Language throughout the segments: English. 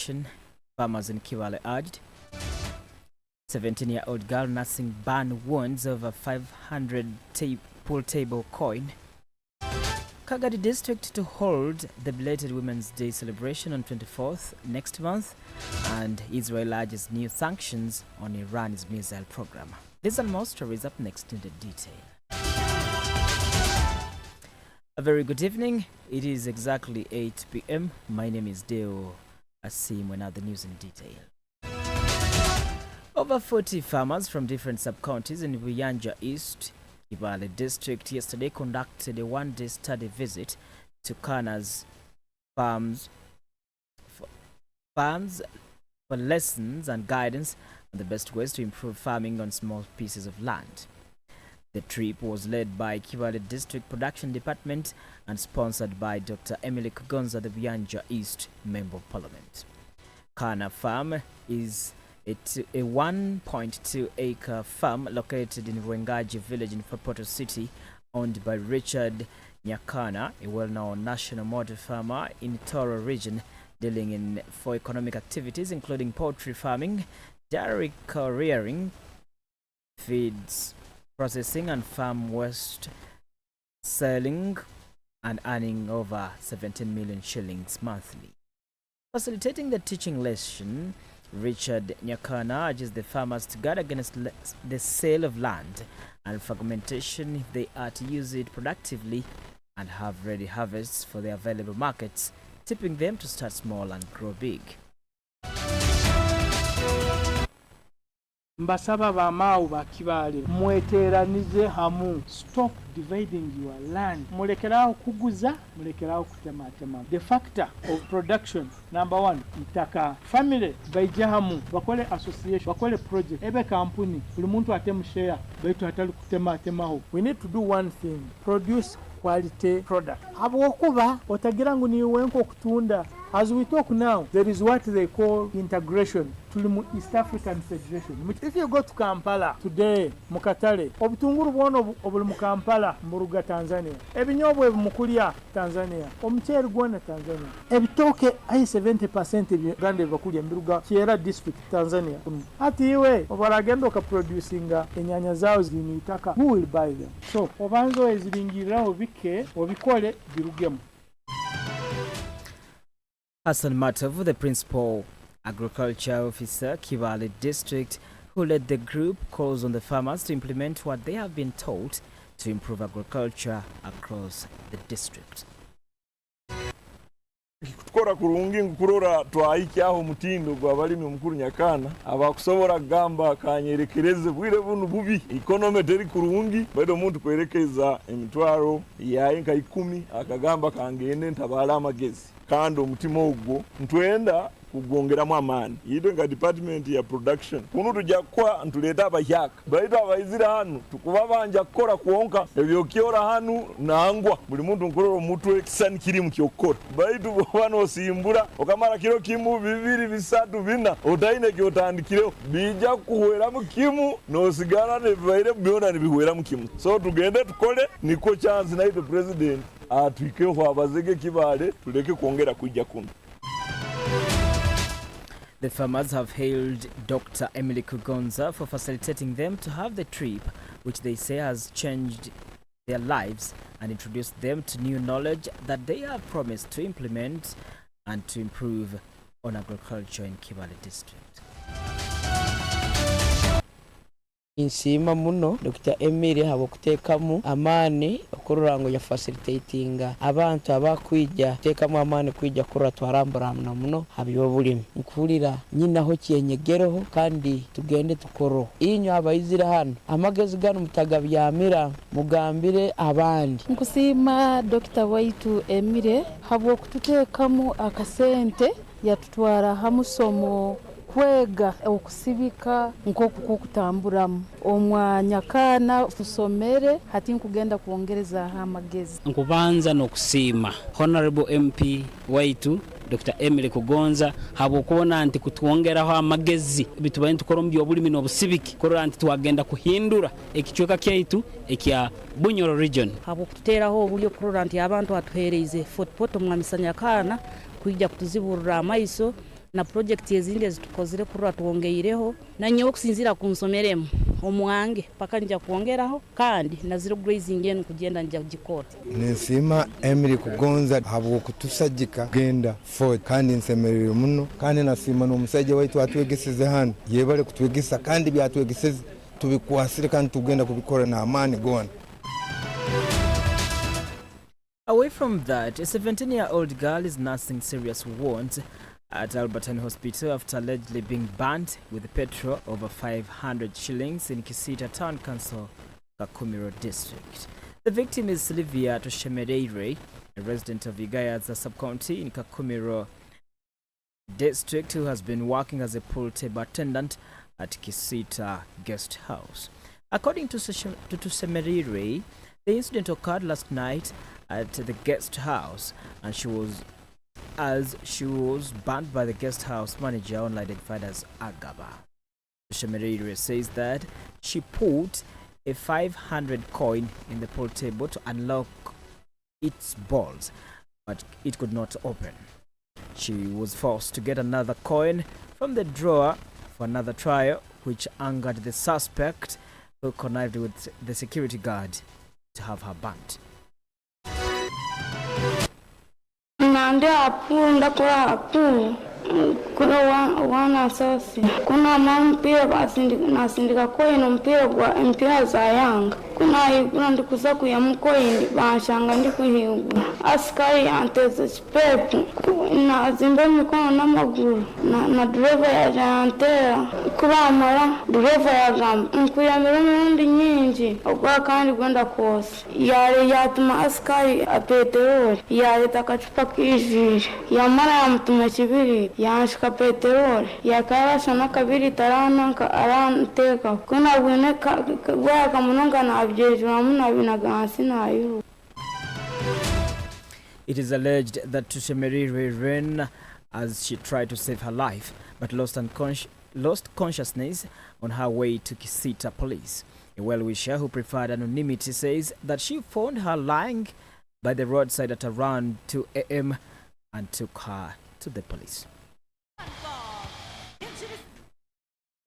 celebration, farmers in Kibale urged. 17-year-old girl nursing burn wounds over 500 pool table coin. Kdr district to hold the belated Women's Day celebration on 24th next month, and Israel urges new sanctions on Iran's missile program. These and more stories up next in the detail. A very good evening. It is exactly 8 p.m. My name is Deo ASIIMWE. Now the news in detail. Over 40 farmers from different sub-counties in Buyanja East, Kibale district yesterday conducted a one-day study visit to Kana's farms for lessons and guidance on the best ways to improve farming on small pieces of land. The trip was led by Kibale District Production Department and sponsored by Dr. Emily Kugonza, the Buyanja East Member of Parliament. Kana Farm is a 1.2-acre farm located in Wengaji village in Fapoto City, owned by Richard Nyakana, a well-known national model farmer in Toro region, dealing in 4 economic activities including poultry farming, dairy rearing, feeds processing and farm waste selling, and earning over 17 million shillings monthly. Facilitating the teaching lesson, Richard Nyakana urges the farmers to guard against the sale of land and fragmentation if they are to use it productively and have ready harvests for the available markets, tipping them to start small and grow big. Mbasaba bamaawo ba Kibale mweteranize hamu. Stop dividing your land. Mulekeraho kuguza, mulekeraho kutematema. The factor of production, number 1, mtaka. Family baije hamu, bakole association, bakole project, ebe kampuni, buli muntu atemu share, baitu hatali kutematemaho. We need to do one thing, produce quality product. Abokuba otagira ngu ni wenko kutunda. As we talk now, there is what they call integration to East African Federation. If you go to Kampala today, Mukatale, obutunguru bwono obuli mu Kampala, Muruga Tanzania. Ebinyobwa ebimukulya Tanzania. Omucheri gwona Tanzania. Ebitoke ai 70% ebiganda ebikulya Muruga Kiera district Tanzania. Ati iwe obaragenda okaproducinga enyanya zao ziniitaka. Who will buy them? So, obanzo eziringirira obike obikole birugemu. Hassan Matavu, the Principal Agriculture Officer, Kibale District, who led the group, calls on the farmers to implement what they have been told to improve agriculture across the district. Tukora kurungi nkurora twaikyaho mutindo gwabalimi omukuru Nyakana abakusobora gamba kanyerekereze bwire bunu bubi economy teri kurungi bado muntu kwerekeza emitwaro yainka 10 akagamba kangende ntabala amagezi kandi omutima ogwo ntwenda kugongeramu amani yito nga department ya production kuno tujja kwa ntuleta abayaka baito abayizira hanu tukubabanja kukora kuonka ebyokyora hanu nangwa buli muntu nkorora omutwe kisani kiri mu kyokora baito bano simbura okamara kiro kimu 2 3 4 otaine kyotandikire bija kuhwera mu kimu no sigara ne baire byona ne bihwera mu kimu so tugende tukole niko chance na ito president atwikeho abazege Kibale tuleke kuongera kujja kuno. The farmers have hailed Dr. Emily Kugonza for facilitating them to have the trip, which they say has changed their lives and introduced them to new knowledge that they have promised to implement and to improve on agriculture in Kibale district. Insima muno Dr. Emily habokutekamu amani okururango ya facilitatinga abantu abakwija tekamu amani kwija kurra twaramburamna muno habiyo bulimi nkulira nyina ho kyenyegereho kandi tugende tukoro inyo abayizira hano amagezi gano mutagabyamira mugambire abandi nkusima Dr. waitu Emily habokutekamu akasente yatutwara hamusomo kwega okusibika nk'oku kutamburamu omwanya kana kusomere hati nkugenda kuongereza amagezi nkubanza nokusima Honorable MP waitu Dr. Emily Kugonza habokubona anti kutwongeraho amagezi bitubaye tukorombyo bulimi n'obusibiki korora anti twagenda kuhindura ekichweka kyaitu ekya Bunyoro region habokuteraho obulyo korora anti abantu atuhereze footpot omwamisanya kana kuija kutuziburura amaiso na project ezindi ezitukozire kurura twongeireho nanyo okusinzira ku nsomeremu omwange paka nja kuongeraho kandi na zero grazing enu kugenda nja kugikora. Nensima Emily Kugonza habwo kutusajika genda Ford kandi nsemerere muno kandi nasima n'omusajja waitu atwegeseze hano yebale kutwegesa kandi byatwegeseze tubikwasire kandi tugenda kubikora na amani gona. Away from that, a 17-year-old girl is nursing serious wounds at Albertine Hospital after allegedly being burnt with petrol over 500 shillings in Kisita Town Council, Kakumiro District. The victim is Sylvia Toshemereire, a resident of Igayaza sub-county in Kakumiro District, who has been working as a pool table attendant at Kisita Guest House. According to Toshemereire, the incident occurred last night at the guest house, and she was banned by the guest house manager, only identified as Agaba. Shemerire says that she put a 500 coin in the pool table to unlock its balls, but it could not open. She was forced to get another coin from the drawer for another trial, which angered the suspect, who connived with the security guard to have her burnt. Nande apunda kwa apu kuna wana sasi kuna mampira basi nasindika koino mpira kwa mpira za Yanga kuna ndikuza kuya mkoini bashanga ndikuhingwa askari anteze spepu na zimbe mikono na maguru na driver ya jantera kubamara driver ya gamba nkuyamira mundi nyingi ogwa kandi gwenda kose yale yatuma askari apeteroli yale takachupa kijiri yamara yamutuma kibiri yanshika peteroli yakarasha na kabiri tarana ka aranteka kuna bwene gwa kamunonga na It is alleged that Tushemerire ran as she tried to save her life, but lost consciousness on her way to Kisita police. A well-wisher who preferred anonymity says that she found her lying by the roadside at around 2 a.m. and took her to the police.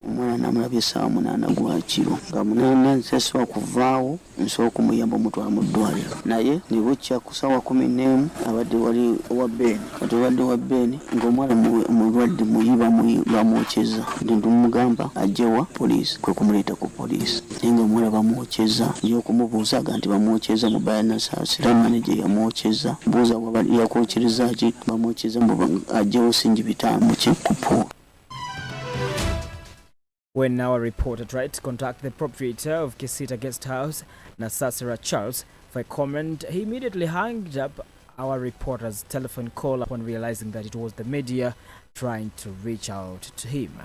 Omwana namulabye saa 8 gwakiro nga 8 nseswa kuvaawo nsooka muyamba mutwala mu ddwaliro naye ne bukya ku ssaawa 11 abadde wali owa Beni kati obadde wa Beni ng'omwana mulwadde muyiba bamwokyeza ndimugamba ajjewa poliisi kwe kumuleeta ku poliisi naye nga omwana bamwokyeza nja okumubuuzaga nti bamwokyeza mu bayanasaasi era manager yamwokyeza mbuuza yakwokyereza ki bamwokyeza ajjewo singi bitaamu ki ku pool. When our reporter tried to contact the proprietor of Kisita Guest House, Nasasira Charles, for a comment, he immediately hung up our reporter's telephone call upon realizing that it was the media trying to reach out to him.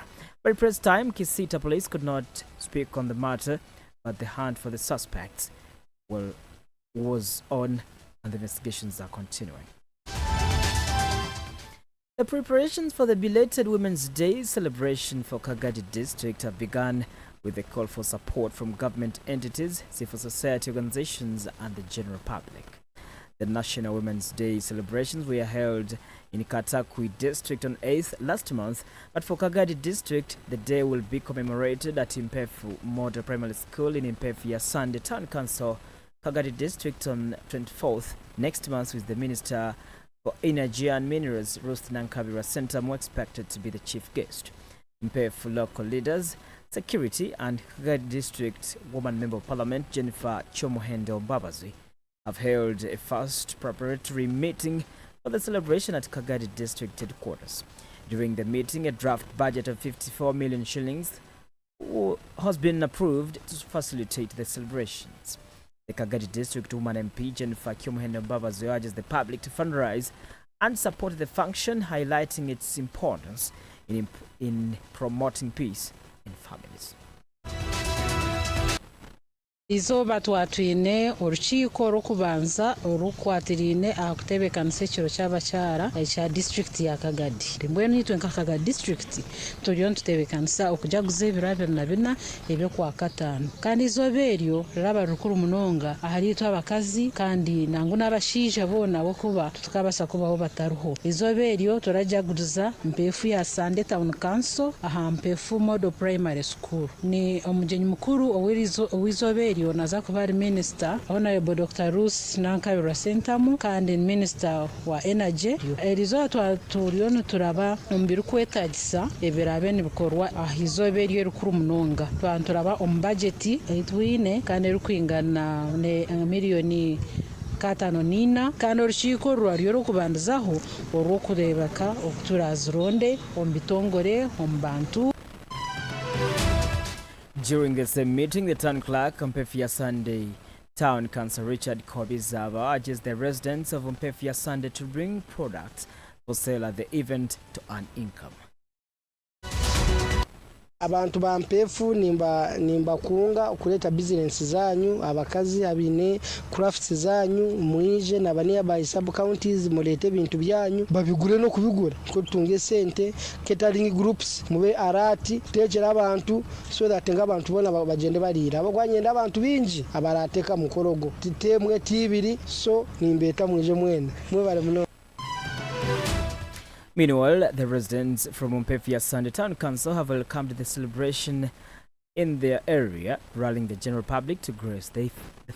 By press time, Kisita police could not speak on the matter, but the hunt for the suspects was on and the investigations are continuing. The preparations for the belated Women's Day celebration for Kagadi District have begun with a call for support from government entities, civil society organizations and the general public. The National Women's Day celebrations were held in Katakwi District on 8th last month, but for Kagadi District, the day will be commemorated at Impefu Model Primary School in Impefu Yasande Town Council, Kagadi District on 24th next month, with the Minister for Energy and Minerals, Ruth Nankabira Centam, expected to be the chief guest. Impefu local leaders, security and Kagadi District Woman Member of Parliament Jennifer Chomohendo Mbabazi have held a first preparatory meeting for the celebration at Kagadi District headquarters. During the meeting, a draft budget of 54 million shillings has been approved to facilitate the celebrations. The Kagadi District Woman MP Jennifer Chomohendo Mbabazi urges the public to fundraise and support the function, highlighting its importance in promoting peace in families. Izooba twatwine orukiiko orukubanza orukwatiriine aha kutebeekanisa ekiro ky'abakyara ekya disitulikiti ya Kagadi. Mbwenu itwe nka Kagadi disitulikiti turiyo nitutebeekanisa okujaguza ebiro 24 eby'okwa kataano. Kandi izooba eryo riraba rikuru munonga ahari itwe abakazi kandi nangu n'abashaija boona bokuba tukabaasa kubaho batariho. Izooba eryo turajaguza mpeefu ya Sunday Town Council aha mpeefu Model Primary School. Ni omugenyi mukuru ow'izooba eryo naza kuba ari Minister Honorable Dr. Ruth Nankabirwa Sentamu kandi Minister wa Energy. Erizooba turiyo nituraba omu birikwetagisa ebirabe nibikorwa aha izooba eryo rikuru munonga. Turaba omu budget eitwine kandi erikwingana ne miliyoni 5 kandi orukiiko rwariyo rukubandizaho orw'okureebeka okuturazironde omu bitongore omu bantu. During the same meeting, the town clerk, Mpefia Sunday Town Council Richard Kobizaba, urges the residents of Mpefia Sunday to bring products for sale at the event to earn income. Abantu ba Mpefu nimba kunga okuleta business zanyu, abakazi abine crafts zanyu mwije nabaniya by sub counties mulete bintu byanyu babigure no kubigura ko tunge sente catering groups mube arati tekera abantu so that ngabantu bona bagende barira abagwanyenda abantu binji abarateka mukorogo titemwe tibiri so nimbeta mwije mwene mwe bale muno. Meanwhile, the residents from Mpefia Sunday Town Council have welcomed the celebration in their area, rallying the general public to grace the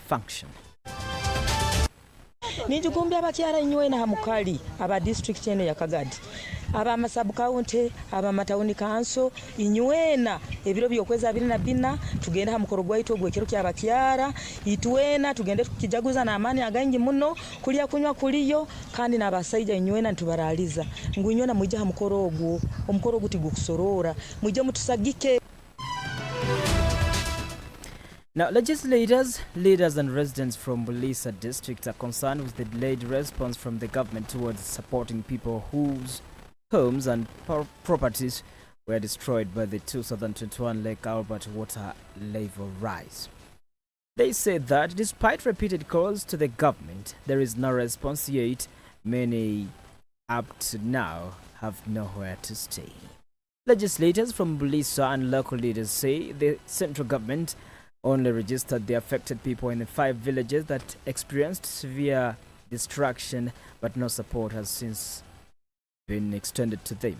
function. Nijukumbya abakyala nnyo na hamukali aba district eno ya Kagadi aba masabu county aba matawuni council inywena ebiro byokweza 24 tugenda ha mukoro gwaitu gwekero kya bakyala itwena tugende tukijaguza na amani agangi muno kulia kunywa kuliyo kandi nabasaija inywena ntubaraliza ngunyona mujja ha mukoro ogwo omukoro guti gukusorora mujje mutusagike. Now, legislators, leaders and residents from Bulisa district are concerned with the delayed response from the government towards supporting people whose homes and properties were destroyed by the 2021 Lake Albert water level rise. They said that despite repeated calls to the government, there is no response yet. Many up to now have nowhere to stay. Legislators from Bulisa and local leaders say the central government only registered the affected people in the 5 villages that experienced severe destruction, but no support has since been extended to them.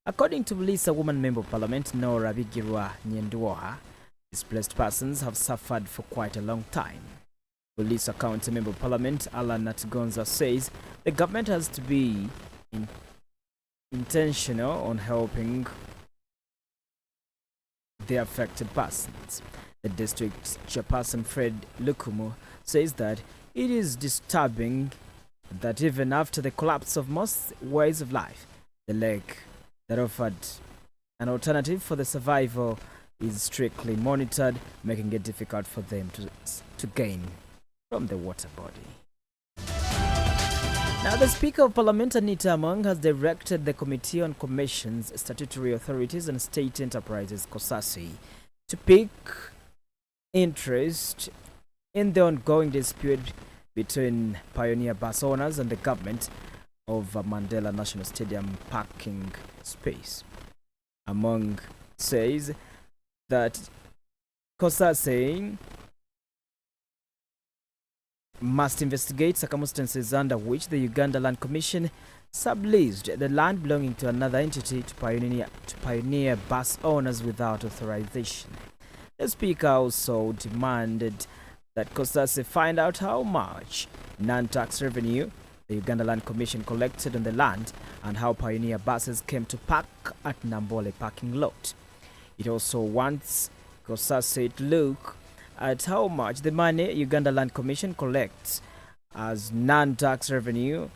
According to Bulisa Woman Member of Parliament Nora Bigirwa Nyenduoha, displaced persons have suffered for quite a long time. Bulisa County Member of Parliament Alan Natgonza says the government has to be intentional on helping the affected persons. The district chairperson Fred Lukumu says that it is disturbing that even after the collapse of most ways of life, the lake that offered an alternative for the survival is strictly monitored, making it difficult for them to gain from the water body. Now, the Speaker of Parliament, Anita Among, has directed the Committee on Commissions, Statutory Authorities and State Enterprises, COSASI, to pick interest in the ongoing dispute between Pioneer bus owners and the government of Mandela National Stadium parking space. Among says that COSASI must investigate circumstances under which the Uganda Land Commission subleased the land belonging to another entity to Pioneer bus owners without authorization. The Speaker also demanded that COSASI find out how much non-tax revenue the Uganda Land Commission collected on the land and how Pioneer buses came to park at Nambole parking lot. It also wants COSASI to look at how much the money Uganda Land Commission collects as non-tax revenue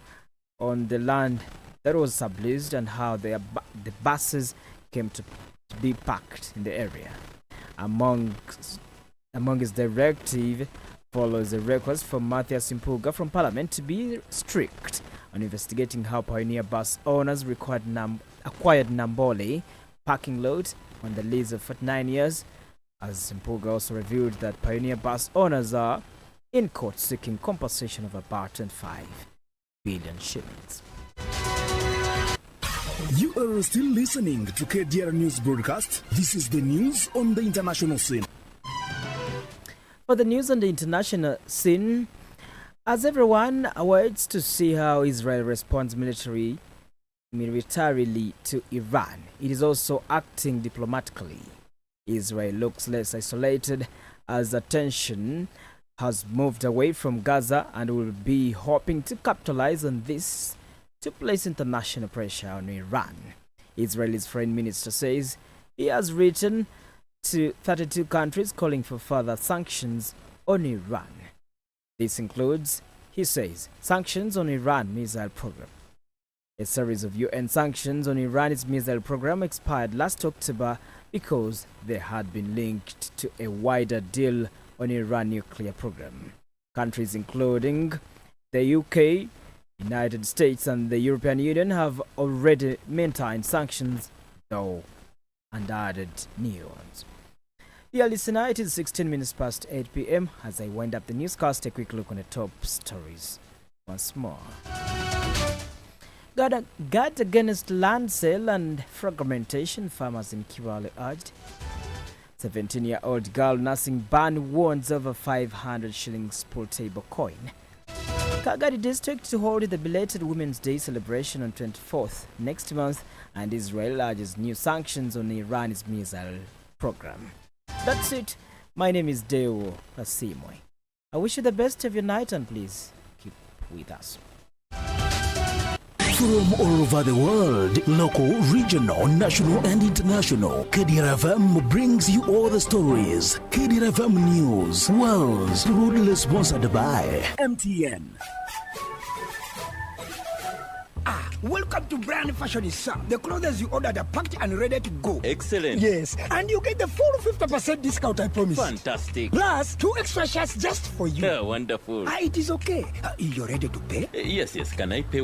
on the land that was subleased and how the buses came to be parked in the area. Among his directive follows a request from Matthias Impuga from Parliament to be strict on investigating how Pioneer bus owners acquired Nambole parking lot on the lease of 49 years ASIIMWE also revealed that Pioneer bus owners are in court seeking compensation of about 25 billion shillings. You are still listening to Kdr News Broadcast. This is the news on the international scene. For the news on the international scene, as everyone awaits to see how Israel responds militarily to Iran, it is also acting diplomatically. Israel looks less isolated as attention has moved away from Gaza and will be hoping to capitalize on this to place international pressure on Iran. Israel's foreign minister says he has written to 32 countries calling for further sanctions on Iran. This includes, he says, sanctions on Iran missile program. A series of UN sanctions on Iran's missile program expired last October because they had been linked to a wider deal on Iran nuclear program. Countries including the UK, United States and the European Union have already maintained sanctions, though, and added new ones. Dear listener, it is 16 minutes past 8 p.m. As I wind up the newscast, a quick look on the top stories once more. Guard against land sale and fragmentation, farmers in Kiwale urged. 17-year-old girl nursing ban warns over 500 shillings pool table coin. Kagadi district to hold the belated Women's Day celebration on 24th next month, and Israel urges new sanctions on Iran's missile program. That's it. My name is Deo ASIIMWE. I wish you the best of your night and please keep with us. From all over the world, local, regional, national and international, Kdr FM brings you all the stories. Kdr FM News, worlds proudly sponsored by MTN. Welcome to Brand Fashion is Sam. The clothes you ordered are packed and ready to go. Excellent. Yes, and you get the full 50% discount, I promise. Fantastic. Plus, 2 extra shirts just for you. Wonderful. It is okay. You're ready to pay? Yes. Can I pay with